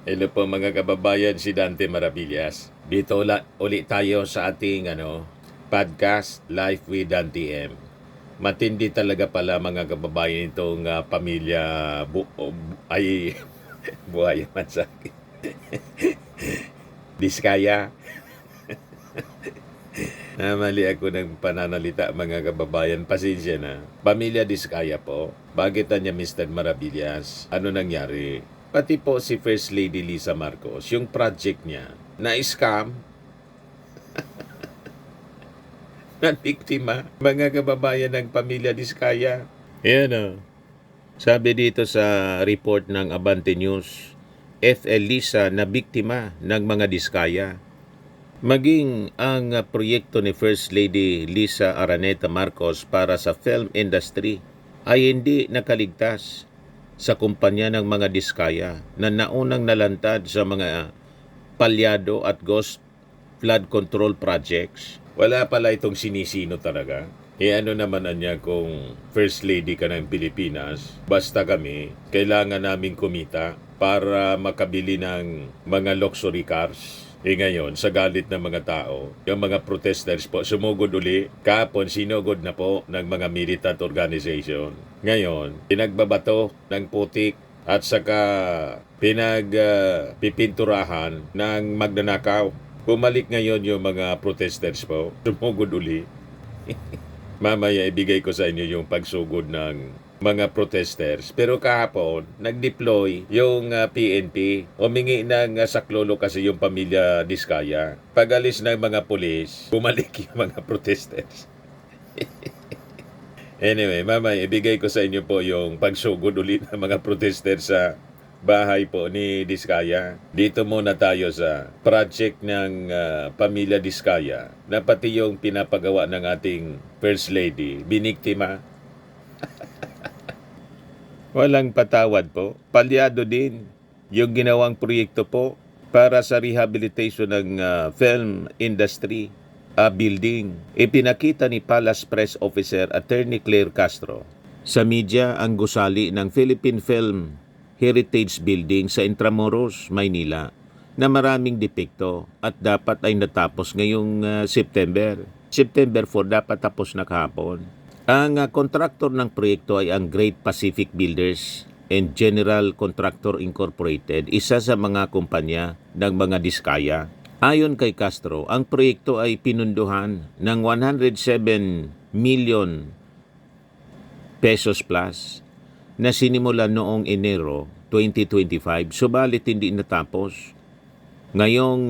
Hello po mga kababayan, si Dante Maravillas. Dito ulit tayo sa ating podcast, Life with Dante M. Matindi talaga pala mga kababayan itong pamilya ay buhay man sa akin. Diskaya. Mali ako ng pananalita mga kababayan. Pasensya na. Pamilya Diskaya po. Bakit niya Mr. Maravillas? Ano nangyari? Pati po si First Lady Lisa Marcos, yung project niya, na-scam, na-biktima, mga kababayan ng pamilya Diskaya. Yan o. Sabi dito sa report ng Abante News, FL Lisa na biktima ng mga Diskaya. Maging ang proyekto ni First Lady Lisa Araneta Marcos para sa film industry ay hindi nakaligtas sa kumpanya ng mga Diskaya na naunang nalantad sa mga palyado at ghost flood control projects. Wala pala itong sinisino talaga. Ano naman niya kung First Lady ka ng Pilipinas, basta kami, kailangan namin kumita para makabili ng mga luxury cars. Ngayon, sa galit ng mga tao, yung mga protesters po, sumugod uli. Kahapon, sinugod na po ng mga militant organization. Ngayon, pinagbabato ng putik at saka pipinturahan ng magnanakaw. Bumalik ngayon yung mga protesters po, sumugod uli. Mamaya ibigay ko sa inyo yung pagsugod ng mga protesters. Pero kahapon, nag-deploy yung PNP. Humingi ng saklolo kasi yung pamilya Diskaya. Pag-alis ng mga pulis, bumalik yung mga protesters. Anyway, mamaya ibigay ko sa inyo po yung pagsugod ulit ng mga protesters sa bahay po ni Diskaya. Dito muna tayo sa project ng pamilya Diskaya na pati yung pinapagawa ng ating First Lady, biniktima. Walang patawad po. Palyado din yung ginawang proyekto po para sa rehabilitation ng film industry building. Ipinakita ni Palace Press Officer Attorney Claire Castro sa media ang gusali ng Philippine Film Heritage Building sa Intramuros, Maynila na maraming depekto at dapat ay natapos ngayong September. September 4 dapat tapos na kahapon. Ang kontraktor ng proyekto ay ang Great Pacific Builders and General Contractor Incorporated, isa sa mga kumpanya ng mga Diskaya. Ayon kay Castro, ang proyekto ay pinunduhan ng 107 million pesos plus na sinimulan noong Enero 2025, subalit hindi natapos. Ngayong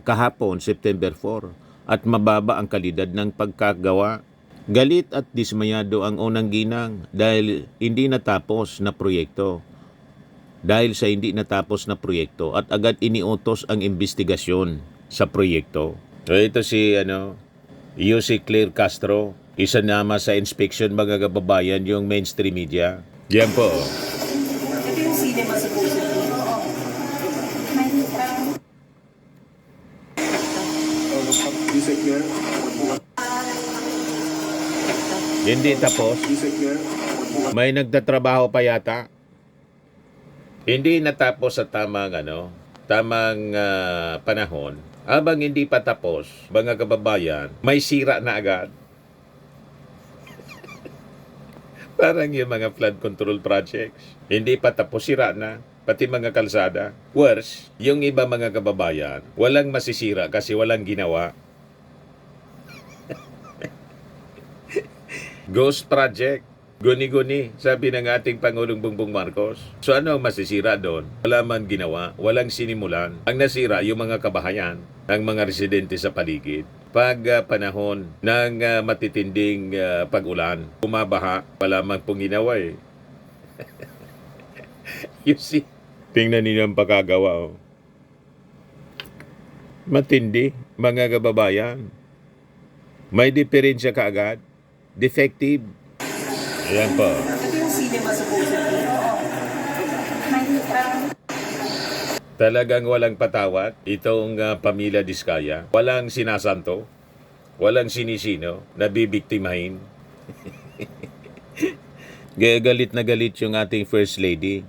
kahapon, September 4, at mababa ang kalidad ng pagkagawa. Galit at dismayado ang unang ginang dahil hindi natapos na proyekto. Dahil sa hindi natapos na proyekto at agad iniutos ang investigasyon sa proyekto. So ito si UC Claire Castro, isa nama sa inspection mga kababayan yung mainstream media. Yan po. Ito yung cinema supposedly. Oo. Hindi tapos. May nagtatrabaho pa yata. Hindi natapos sa tamang panahon. Habang hindi pa tapos, mga kababayan, may sira na agad. Parang yung mga flood control projects. Hindi pa tapos, sira na. Pati mga kalsada. Worse, yung iba mga kababayan, walang masisira kasi walang ginawa. Ghost project. Guni-guni, sabi ng ating Pangulong Bongbong Marcos. So ano ang masisira doon? Wala man ginawa, walang sinimulan. Ang nasira, yung mga kabahayan, ang mga residente sa paligid. Pag panahon ng matitinding pag-ulan, bumabaha, wala man pong ginawa eh. You see? Tingnan ninyo ang pagkagawa. Oh. Matindi, mga kababayan. May diferensya kaagad. Defective. Ayan po. Ito yung cinema supposedly. Oo. Talagang walang patawad itong pamilya Diskaya. Walang sinasanto. Walang sinisino. Nabibiktimahin. Galit na galit yung ating First Lady.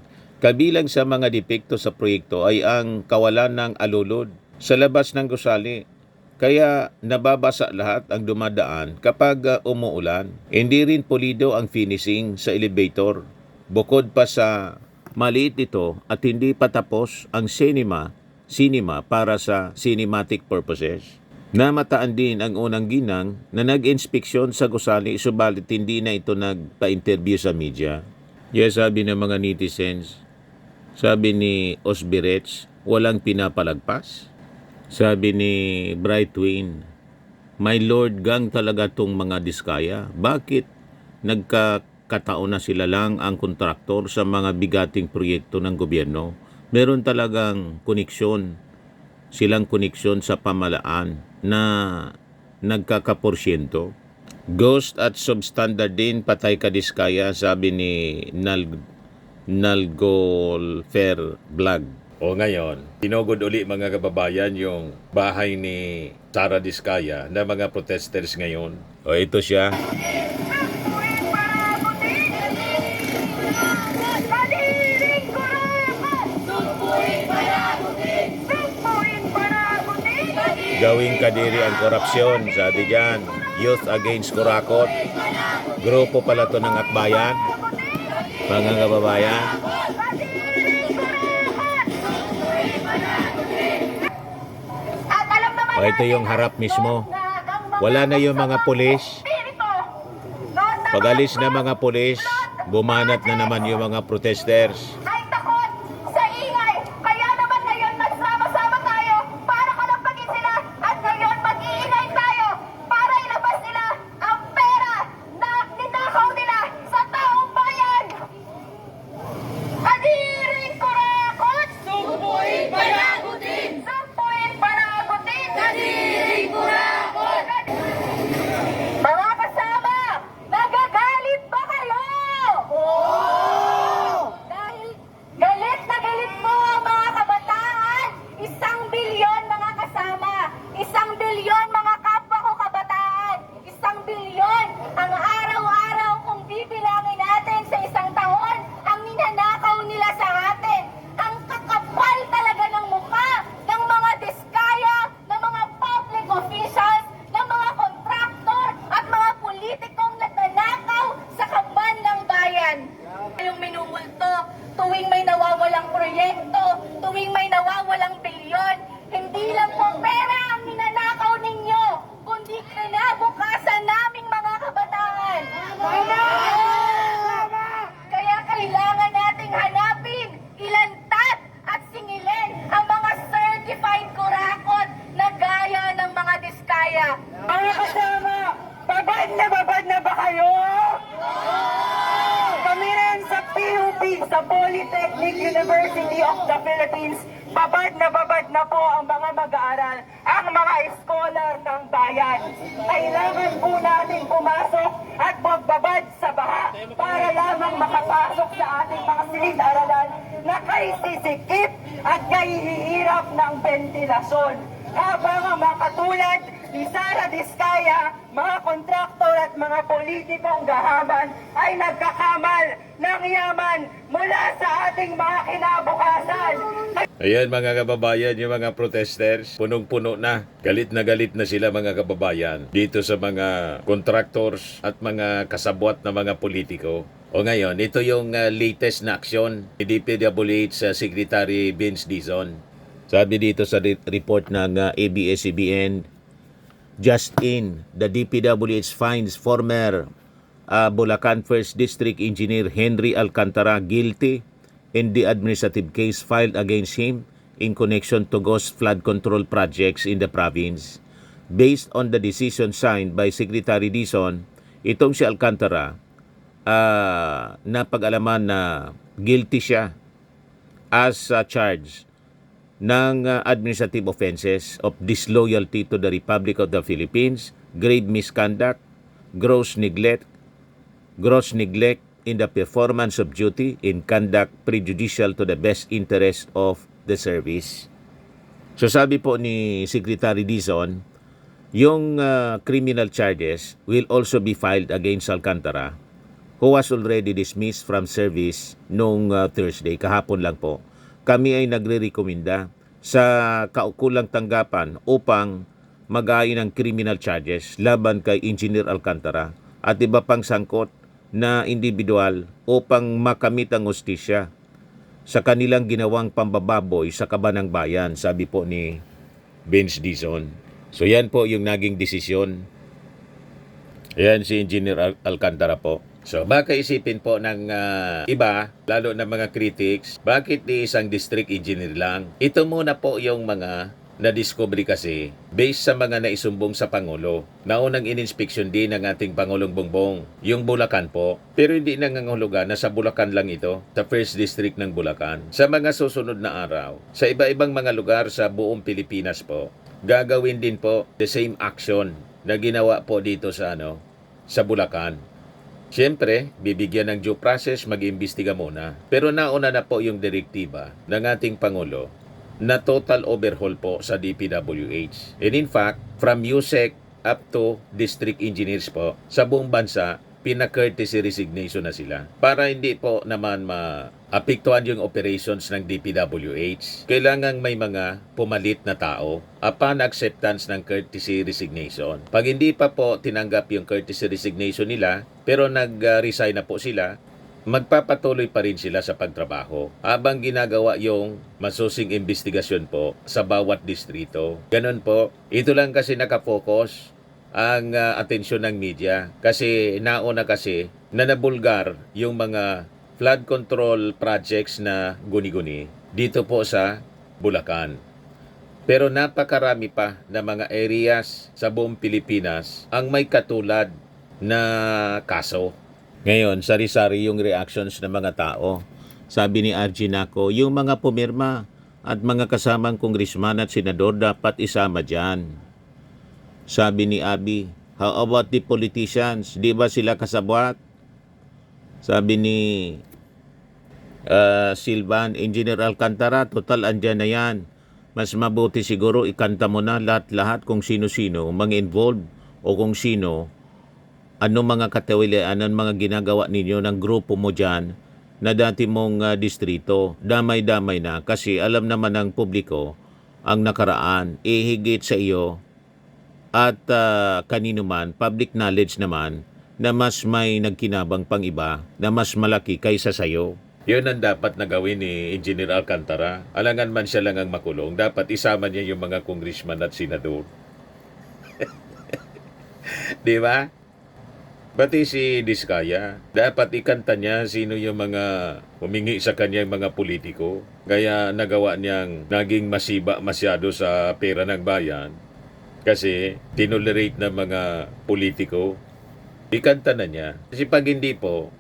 Kabilang sa mga depekto sa proyekto ay ang kawalan ng alulod sa labas ng gusali. Kaya nababasa lahat ang dumadaan kapag umuulan. Hindi rin pulido ang finishing sa elevator. Bukod pa sa maliit ito at hindi pa tapos ang cinema para sa cinematic purposes. Namataan din ang unang ginang na nag-inspeksyon sa gusali subalit hindi na ito nagpa-interview sa media. Yes, sabi ng mga netizens, sabi ni Osbirets, walang pinapalagpas. Sabi ni Brightwin, my lord, gang talaga tong mga diskaya. Bakit nagkakataon na sila lang ang kontraktor sa mga bigating proyekto ng gobyerno? Meron talagang silang koneksyon sa pamalaan na nagkakaporsyento. Ghost at substandard din, patay ka diskaya, sabi ni Nalgolfer Vlog. O ngayon, tinugod uli mga kababayan yung bahay ni Sara Diskaya na mga protesters ngayon. O ito siya. Gawing kadiri ang korupsyon, sabi dyan. Youth Against Kurakot. Grupo pala to ng Akbayan. Mga kababayan. O ito yung harap mismo. Wala na yung mga pulis. Pag-alis na mga pulis, bumanat na naman yung mga protesters. Ay takot sa ingay. Kaya naman ngayon nagsama-sama tayo para kalapagin sila. At ngayon mag-iingay tayo para ilabas nila ang pera na ninakaw nila sa taong bayan. Kadiring kurakot, sumpuin panagutin. Sumpuin panagutin. Kadiring kurakot. Mga kasama, nagagalit ba kayo? Dahil galit na galit mo ang mga kabataan. 1 bilyon mga kasama. 1 bilyon mga kapwa ko kabataan. 1 bilyon ang araw-araw kung bibilangin natin sa isang taon ang ninanakaw nila sa atin. Ang kakapal talaga ng mukha ng mga diskaya, ng mga public officials, ng mga kontraktor at mga politikong nagnanakaw sa kaban ng bayan. Yung minumulto, tuwing may nawawalang proyekto, tuwing may nawawalang bilyon, hindi lang po pera ang ninanakaw ninyo, kundi kinabukasan naming mga kabataan. Kaya kailangan nating hanapin, ilantad at singilin ang mga certified kurakot na gaya ng mga diskaya. Mga kasama, babad na ba kayo? Kami rin sa PUP, sa Polytechnic University of the Philippines, babad na po ang mga mag-aaral, ang mga scholar ng bayan. Kailangan po natin pumasok at magbabad sa baha para lamang makapasok sa ating mga silid-aralan na kay sisikip at kay hihirap ng ventilasyon. Habang ang mga katulad ni Sara Diskaya, mga kontraktor at mga politikong gahaman ay nagkakamal ng yaman mula sa ating mga kinabukasan. Ayan mga kababayan, yung mga protesters, punong-puno na. Galit na sila mga kababayan dito sa mga contractors at mga kasabwat na mga politiko. O ngayon, ito yung latest na aksyon ni DPWH Secretary Vince Dizon. Sabi dito sa report ng ABS-CBN, just in, the DPWH finds former Bulacan 1st District Engineer Henry Alcantara guilty in the administrative case filed against him in connection to ghost flood control projects in the province. Based on the decision signed by Secretary Dizon, itong si Alcantara napag-alaman na guilty siya as charged ng administrative offenses of disloyalty to the Republic of the Philippines, grave misconduct, gross neglect in the performance of duty, in conduct prejudicial to the best interest of the service. So sabi po ni Secretary Dizon, yung criminal charges will also be filed against Alcantara who was already dismissed from service noong Thursday, kahapon lang po. Kami ay nagre-rekomenda sa kaukulang tanggapan upang mag-aay ng criminal charges laban kay Engineer Alcantara at iba pang sangkot na individual upang makamit ang hustisya sa kanilang ginawang pambababoy sa kabanang bayan, sabi po ni Vince Dizon. So yan po yung naging desisyon. Yan si Engineer Alcantara po. So baka isipin po ng iba, lalo na mga critics, bakit ni isang district engineer lang? Ito muna po yung mga na-discovery kasi based sa mga naisumbong sa Pangulo. Naunang in-inspection din ng ating Pangulong Bongbong, yung Bulacan po. Pero hindi nangangahulugan na sa Bulacan lang ito, sa 1st District ng Bulacan. Sa mga susunod na araw, sa iba-ibang mga lugar sa buong Pilipinas po, gagawin din po the same action na ginawa po dito sa sa Bulacan. Siyempre, bibigyan ng due process, mag-imbestiga muna. Pero nauna na po yung direktiba ng ating Pangulo na total overhaul po sa DPWH. And in fact, from USEC up to district engineers po, sa buong bansa, pina-courtesy resignation na sila. Para hindi po naman maapektuhan yung operations ng DPWH, kailangan may mga pumalit na tao upon acceptance ng courtesy resignation. Pag hindi pa po tinanggap yung courtesy resignation nila, pero nag-resign na po sila, magpapatuloy pa rin sila sa pagtrabaho habang ginagawa yung masusing investigasyon po sa bawat distrito. Ganun po. Ito lang kasi nakafocus ang atensyon ng media kasi nauna kasi na nabulgar yung mga flood control projects na guni-guni dito po sa Bulacan. Pero napakarami pa na mga areas sa buong Pilipinas ang may katulad na kaso. Ngayon, sari-sari yung reactions ng mga tao. Sabi ni RG Naco, yung mga pumirma at mga kasamang kongresman at senador dapat isama dyan. Sabi ni Abby, how about the politicians? Di ba sila kasabwat? Sabi ni Silvan, Engineer Alcantara, total andyan na yan. Mas mabuti siguro ikanta mo na lahat-lahat kung sino-sino mga involved o kung sino, anong mga katawilaan, anong mga ginagawa ninyo ng grupo mo dyan na dati mong distrito. Damay-damay na kasi alam naman ng publiko ang nakaraan, higit sa iyo at kanino man, public knowledge naman na mas may nagkinabang pang iba na mas malaki kaysa sayo. Yun ang dapat na gawin ni Engineer Alcantara. Alangan man siya lang ang makulong, dapat isama niya yung mga congressman at senador. Di ba? Pati si Diskaya, dapat ikanta niya sino yung mga humingi sa kanya yung mga politiko. Kaya nagawa niyang naging masiba masyado sa pera ng bayan. Kasi tinolerate ng mga politiko, ikanta na niya. Kasi pag hindi po,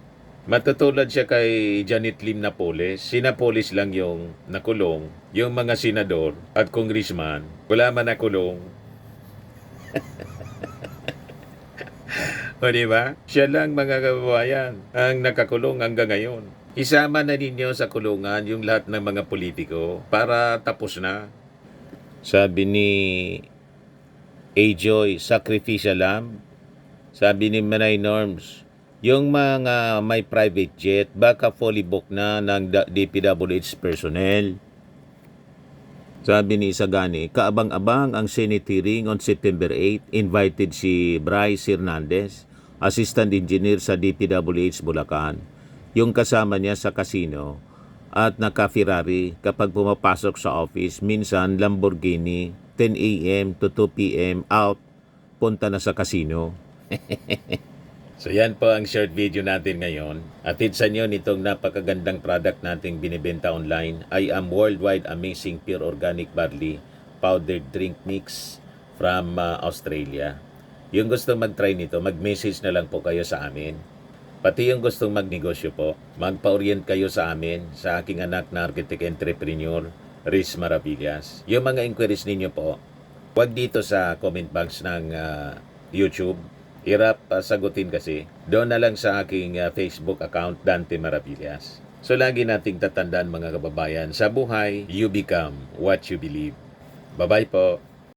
matutulad siya kay Janet Lim Napoles. Si Napoles lang yung nakulong. Yung mga senador at congressman, wala man nakulong. O diba? Siya lang mga kababayan ang nakakulong hanggang ngayon. Isama na ninyo sa kulungan yung lahat ng mga politiko para tapos na. Sabi ni A-Joy, sacrificial lamb. Sabi ni Manay Norms, yung mga may private jet, baka fully booked na ng DPWH personnel. Sabi ni Isagani, kaabang-abang ang Senate hearing on September 8. Invited si Bryce Hernandez, Assistant Engineer sa DPWH Bulacan. Yung kasama niya sa casino at naka-Ferrari kapag pumapasok sa office, minsan Lamborghini, 10 a.m. to 2 p.m. out, punta na sa casino. So yan po ang short video natin ngayon. Atid sa inyo nitong napakagandang product nating binibenta online. I am Worldwide Amazing Pure Organic Barley Powdered Drink Mix from Australia. Yung gustong mag-try nito, mag-message na lang po kayo sa amin. Pati yung gustong magnegosyo po, magpa-orient kayo sa amin, sa aking anak na architect entrepreneur, Riz Maravillas. Yung mga inquiries ninyo po, huwag dito sa comment box ng YouTube. Hirap sagutin kasi. Doon na lang sa aking Facebook account, Dante Maravillas. So lagi nating tatandaan mga kababayan, sa buhay, you become what you believe. Bye-bye po.